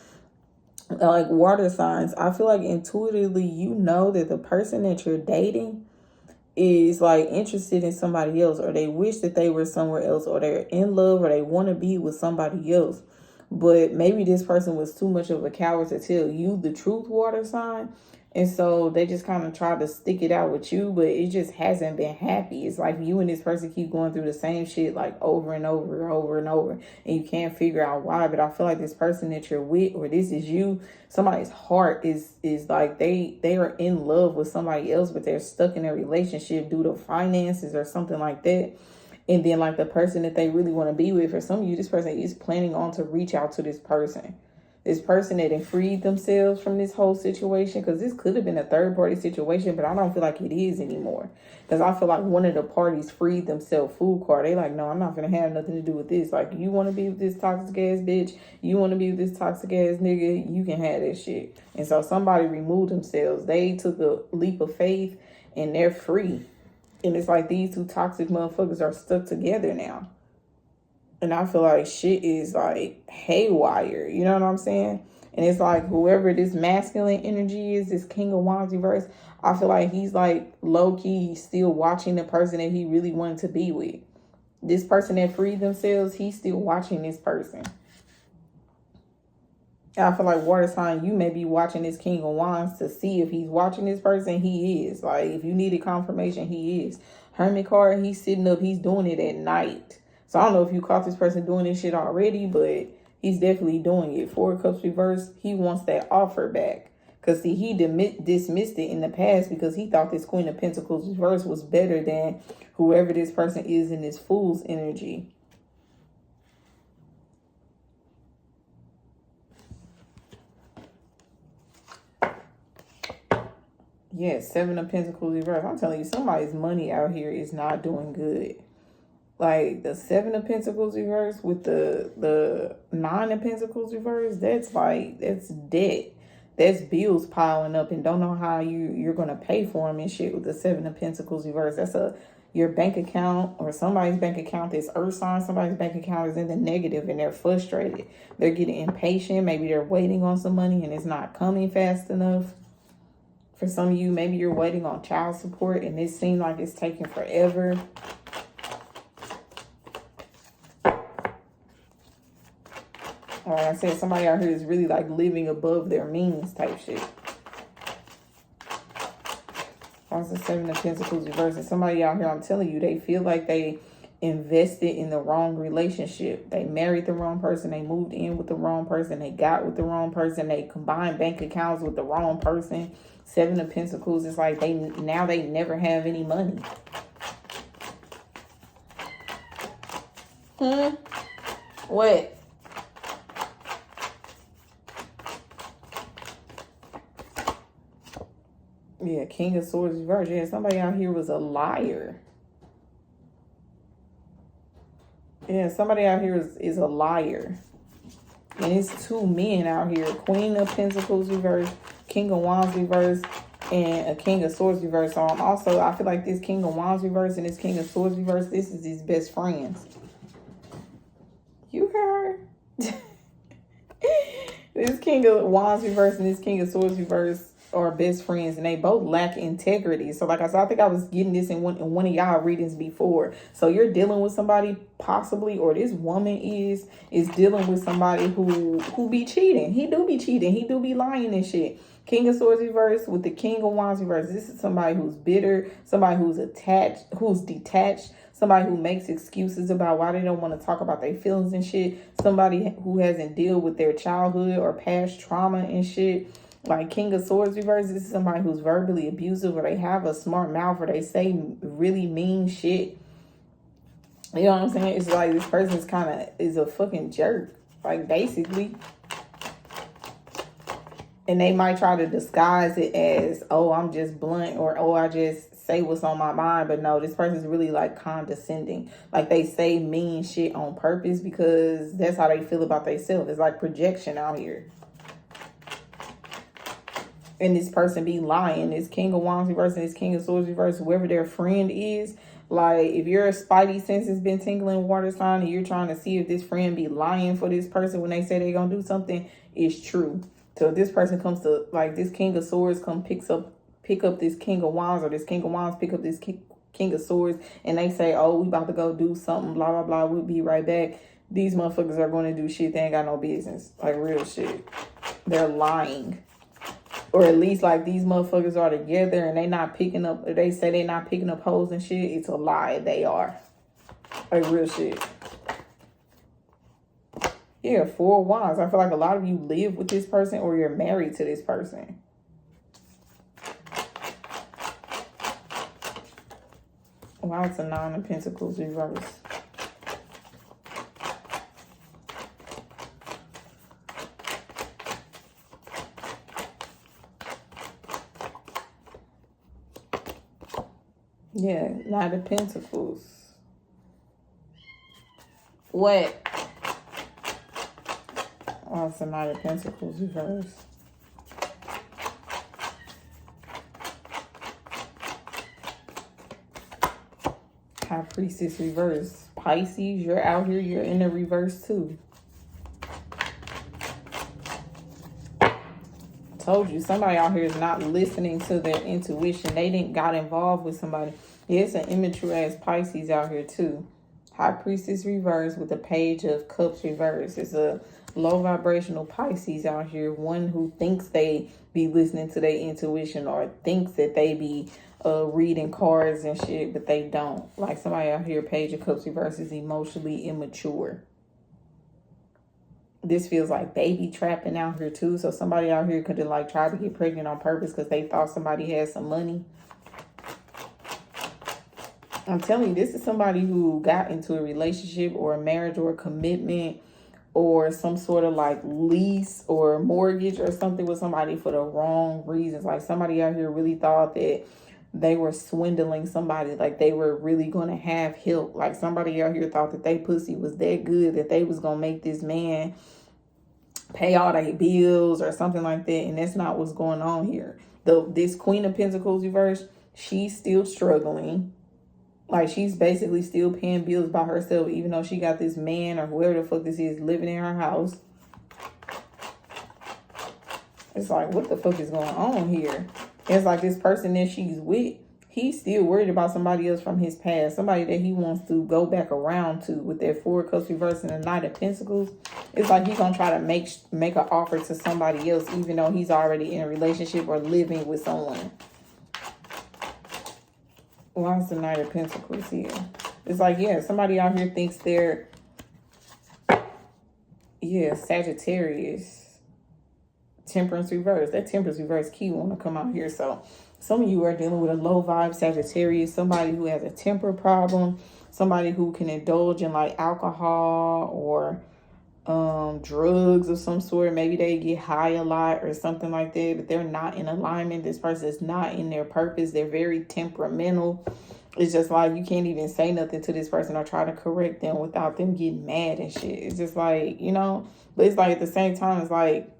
Like water signs. I feel like intuitively you know that the person that you're dating is like interested in somebody else, or they wish that they were somewhere else, or they're in love, or they want to be with somebody else. But maybe this person was too much of a coward to tell you the truth, water sign. And so they just kind of tried to stick it out with you, but it just hasn't been happy. It's like you and this person keep going through the same shit like over and over, over and over, and you can't figure out why. But I feel like this person that you're with, or this is you, somebody's heart is like they are in love with somebody else, but they're stuck in a relationship due to finances or something like that. And then like the person that they really want to be with, for some of you, this person is planning on to reach out to this person. This person that had freed themselves from this whole situation, because this could have been a third party situation, but I don't feel like it is anymore. Because I feel like one of the parties freed themselves. Fool card. They like, no, I'm not going to have nothing to do with this. Like, you want to be with this toxic ass bitch? You want to be with this toxic ass nigga? You can have that shit. And so somebody removed themselves. They took a leap of faith and they're free. And it's like these two toxic motherfuckers are stuck together now. And I feel like shit is like haywire. You know what I'm saying? And it's like whoever this masculine energy is, this King of Wands reverse, I feel like he's like low-key still watching the person that he really wanted to be with. This person that freed themselves, he's still watching this person. And I feel like water sign, you may be watching this King of Wands to see if he's watching this person. He is. Like, if you needed confirmation, he is. Hermit card, he's sitting up, he's doing it at night. So I don't know if you caught this person doing this shit already, but he's definitely doing it. Four Cups reverse, he wants that offer back. Because, see, he dismissed it in the past because he thought this Queen of Pentacles reverse was better than whoever this person is in this Fool's energy. Yeah, Seven of Pentacles reverse. I'm telling you, somebody's money out here is not doing good. Like the Seven of Pentacles reverse with the Nine of Pentacles reverse, that's debt. That's bills piling up and don't know how you're going to pay for them and shit with the Seven of Pentacles reverse. That's your bank account or somebody's bank account is earth sign. Somebody's bank account is in the negative and they're frustrated. They're getting impatient. Maybe they're waiting on some money and it's not coming fast enough. For some of you, maybe you're waiting on child support and it seems like it's taking forever. Or like I said, somebody out here is really like living above their means type shit. That's the Seven of Pentacles reverse. And somebody out here, I'm telling you, they feel like they invested in the wrong relationship. They married the wrong person. They moved in with the wrong person. They got with the wrong person. They combined bank accounts with the wrong person. Seven of Pentacles, it's like they never have any money. What? Yeah, King of Swords reverse. Yeah, somebody out here was a liar. Yeah, somebody out here is a liar. And it's two men out here. Queen of Pentacles reverse, King of Wands reverse, and a King of Swords reverse. So I feel like this King of Wands reverse and this King of Swords reverse, this is his best friends. You heard? This King of Wands reverse and this King of Swords reverse are best friends, and they both lack integrity. So like I said, I think I was getting this in one of y'all readings before. So you're dealing with somebody possibly, or this woman is dealing with somebody who be cheating. He do be cheating. He do be lying and shit. King of Swords reverse with the King of Wands reverse. This is somebody who's bitter, somebody who's detached, somebody who makes excuses about why they don't want to talk about their feelings and shit. Somebody who hasn't dealt with their childhood or past trauma and shit. Like King of Swords reverse, this is somebody who's verbally abusive, or they have a smart mouth, or they say really mean shit. You know what I'm saying? It's like this person's is a fucking jerk, like basically. And they might try to disguise it as, oh, I'm just blunt, or oh, I just say what's on my mind. But no, this person's really like condescending. Like they say mean shit on purpose because that's how they feel about themselves. It's like projection out here. And this person be lying. This King of Wands reverse and this King of Swords reverse, whoever their friend is, like if your spidey sense has been tingling water sign and you're trying to see if this friend be lying for this person when they say they're gonna do something, it's true. So if this person comes to, like this King of Swords pick up this King of Wands, or this King of Wands pick up this King of Swords, and they say, oh, we about to go do something, blah blah blah, we'll be right back. These motherfuckers are going to do shit they ain't got no business. Like real shit. They're lying. Or at least like these motherfuckers are together and they not picking up, they say they not picking up hoes and shit. It's a lie. They are. Like real shit. Yeah, 4 of Wands. I feel like a lot of you live with this person or you're married to this person. Wow, it's a 9 of Pentacles reverse. Yeah, 9 of Pentacles. What? Oh, it's a 9 of Pentacles reverse. High Priestess reverse. Pisces, you're out here. You're in the reverse too. Told you, somebody out here is not listening to their intuition. They didn't got involved with somebody. Yeah, it's an immature ass Pisces out here too. High Priestess reverse with the Page of Cups reverse. It's a low vibrational Pisces out here. One who thinks they be listening to their intuition, or thinks that they be reading cards and shit, but they don't. Like somebody out here, Page of Cups reverse, is emotionally immature. This feels like baby trapping out here too. So somebody out here could have like tried to get pregnant on purpose because they thought somebody had some money. I'm telling you, this is somebody who got into a relationship or a marriage or a commitment or some sort of like lease or mortgage or something with somebody for the wrong reasons. Like somebody out here really thought that they were swindling somebody, like they were really going to have help. Like somebody out here thought that they pussy was that good that they was going to make this man pay all their bills or something like that. And that's not what's going on here. This Queen of Pentacles reverse, she's still struggling. Like she's basically still paying bills by herself, even though she got this man or whoever the fuck this is living in her house. It's like, what the fuck is going on here? It's like this person that she's with, he's still worried about somebody else from his past. Somebody that he wants to go back around to with that 4 of Cups reverse and the Knight of Pentacles. It's like he's going to try to make an offer to somebody else, even though he's already in a relationship or living with someone. Why is the Knight of Pentacles here? It's like, yeah, somebody out here thinks they're, yeah, Sagittarius. Temperance reverse. That Temperance reverse key want to come out here. So some of you are dealing with a low vibe Sagittarius, somebody who has a temper problem, somebody who can indulge in like alcohol or drugs of some sort. Maybe they get high a lot or something like that, but they're not in alignment. This person is not in their purpose. They're very temperamental. It's just like you can't even say nothing to this person or try to correct them without them getting mad and shit. It's just like, you know, but it's like at the same time, it's like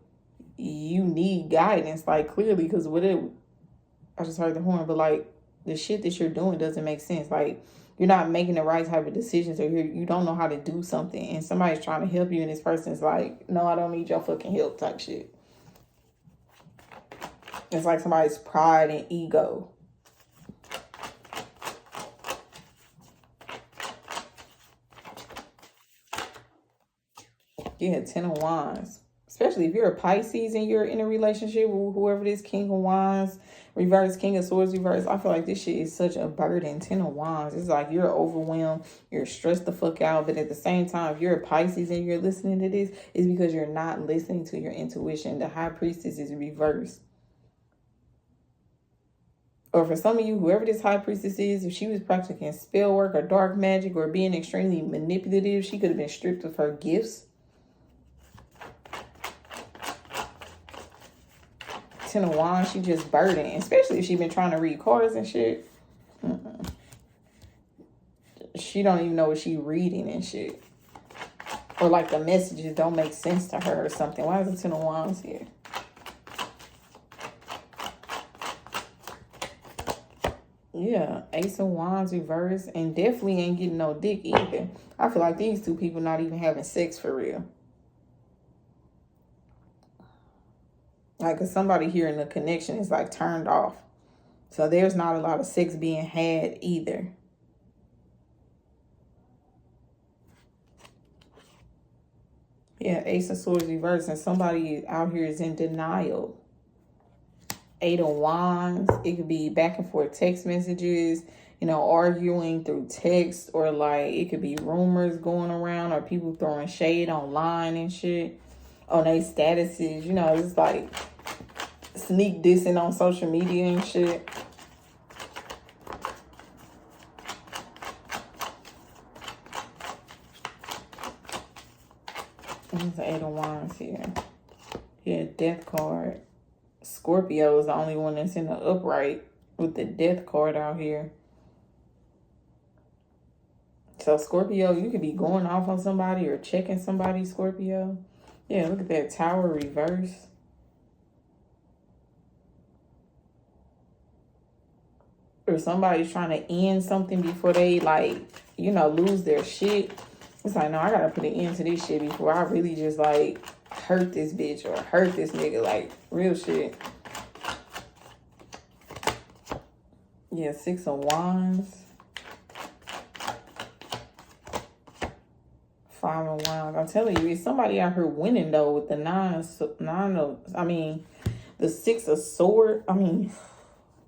you need guidance, like clearly, because what it, I just heard the horn, but like the shit that you're doing doesn't make sense. Like you're not making the right type of decisions, or you don't know how to do something, and somebody's trying to help you, and this person's like, no, I don't need your fucking help type shit. It's like somebody's pride and ego. Yeah, 10 of Wands. Especially if you're a Pisces and you're in a relationship with whoever this King of Wands, reverse, King of Swords, reverse. I feel like this shit is such a burden. 10 of Wands. It's like you're overwhelmed. You're stressed the fuck out. But at the same time, if you're a Pisces and you're listening to this, it's because you're not listening to your intuition. The High Priestess is reversed. Or for some of you, whoever this High Priestess is, if she was practicing spell work or dark magic or being extremely manipulative, she could have been stripped of her gifts. 10 of Wands, she just burdened, especially if she been trying to read cards and shit. She don't even know what she reading and shit, or like the messages don't make sense to her or something. Why is the 10 of Wands here? Yeah, Ace of Wands reverse, and definitely ain't getting no dick either. I feel like these two people not even having sex for real. Like, cause somebody here in the connection is like turned off. So there's not a lot of sex being had either. Yeah, Ace of Swords reverse, and somebody out here is in denial. 8 of Wands. It could be back and forth text messages, you know, arguing through text, or like it could be rumors going around or people throwing shade online and shit on their statuses. You know, it's like sneak dissing on social media and shit. There's the 8 of Wands here. Yeah, Death card. Scorpio is the only one that's in the upright with the Death card out here. So Scorpio, you could be going off on somebody or checking somebody, Scorpio. Yeah, look at that Tower reverse. Or somebody's trying to end something before they, like, you know, lose their shit. It's like, no, I gotta put an end to this shit before I really just, like, hurt this bitch or hurt this nigga. Like, real shit. Yeah, 6 of Wands. 5 of Wands. I'm telling you, it's somebody out here winning, though, with the the 6 of Swords.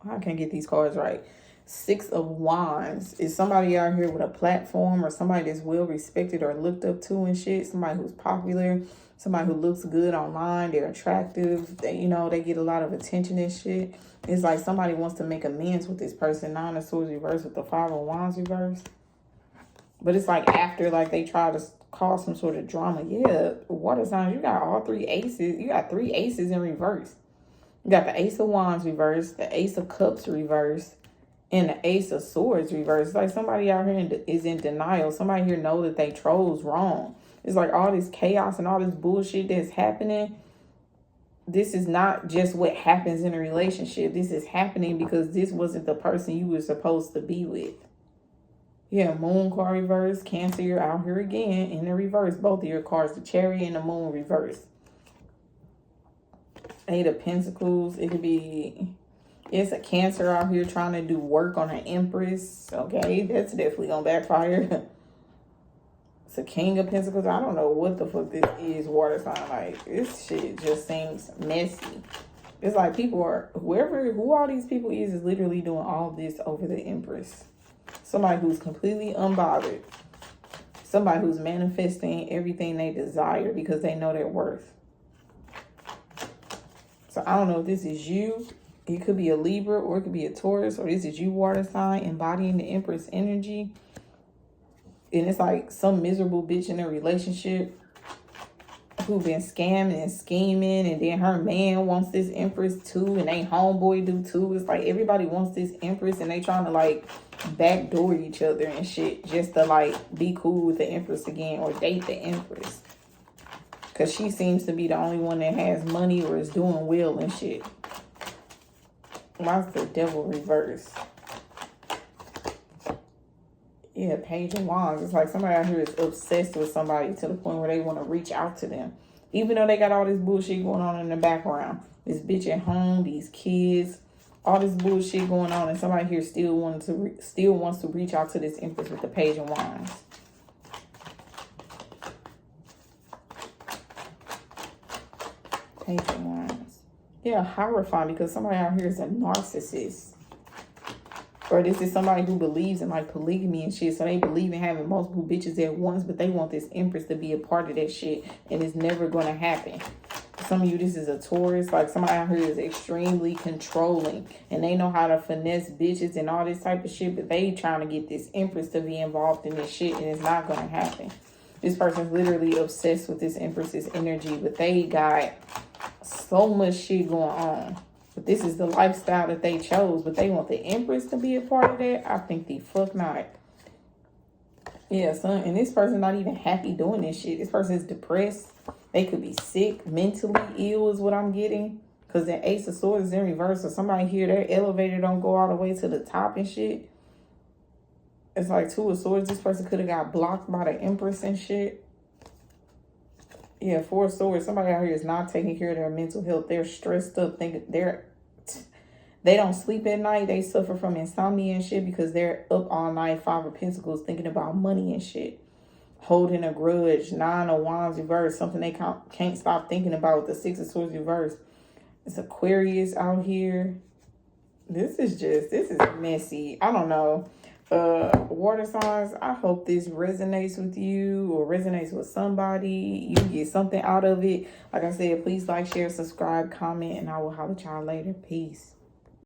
I can't get these cards right. 6 of Wands is somebody out here with a platform, or somebody that's well respected or looked up to and shit. Somebody who's popular, somebody who looks good online. They're attractive. They, you know, they get a lot of attention and shit. It's like somebody wants to make amends with this person. 9 of Swords reverse with the 5 of Wands reverse. But it's like after, like, they try to cause some sort of drama. Yeah, water signs, you got all 3 aces. You got 3 aces in reverse. You got the Ace of Wands reverse, the Ace of Cups reverse, and the Ace of Swords reverse. It's like somebody out here is in denial. Somebody here know that they chose wrong. It's like all this chaos and all this bullshit that's happening. This is not just what happens in a relationship. This is happening because this wasn't the person you were supposed to be with. Yeah, Moon card reverse. Cancer, you're out here again in the reverse. Both of your cards, the Chariot and the Moon reverse. 8 of Pentacles. It could be, it's a Cancer out here trying to do work on an Empress. Okay, that's definitely gonna backfire. It's a King of Pentacles. I don't know what the fuck this is, water sign. Like, this shit just seems messy. It's like people are, who all these people is literally doing all this over the Empress. Somebody who's completely unbothered. Somebody who's manifesting everything they desire because they know their worth. So I don't know if this is you. It could be a Libra, or it could be a Taurus, or this is you, water sign, embodying the Empress energy. And it's like some miserable bitch in a relationship. who been scamming and scheming, and then her man wants this Empress too, and they homeboy do too. It's like everybody wants this Empress, and they trying to like backdoor each other and shit just to like be cool with the Empress again or date the Empress. Because she seems to be the only one that has money or is doing well and shit. Why's the Devil reverse? Yeah, Page of Wands. It's like somebody out here is obsessed with somebody to the point where they want to reach out to them. Even though they got all this bullshit going on in the background. This bitch at home, these kids, all this bullshit going on. And somebody here still wants to reach out to this Empress with the Page of Wands. Page of Wands. Yeah, Hierophant, because somebody out here is a narcissist. Or this is somebody who believes in like polygamy and shit. So they believe in having multiple bitches at once, but they want this Empress to be a part of that shit. And it's never going to happen. For some of you, this is a Taurus. Like somebody out here is extremely controlling. And they know how to finesse bitches and all this type of shit. But they trying to get this Empress to be involved in this shit. And it's not going to happen. This person's literally obsessed with this Empress's energy. But they got so much shit going on. But this is the lifestyle that they chose. But they want the Empress to be a part of that? I think the fuck not. Yeah, son. And this person's not even happy doing this shit. This person is depressed. They could be sick, mentally ill is what I'm getting. Because the Ace of Swords is in reverse. So somebody here, their elevator don't go all the way to the top and shit. It's like Two of Swords. This person could have got blocked by the Empress and shit. Yeah, Four of Swords. Somebody out here is not taking care of their mental health. They're stressed up. They don't sleep at night. They suffer from insomnia and shit because they're up all night. Five of Pentacles thinking about money and shit. Holding a grudge. Nine of Wands reverse. Something they can't stop thinking about with the Six of Swords reverse. It's Aquarius out here. This is messy. I don't know. Water signs, I hope this resonates with you or resonates with somebody. You get something out of it. Like I said, please like, share, subscribe, comment, and I will holler at y'all later. Peace.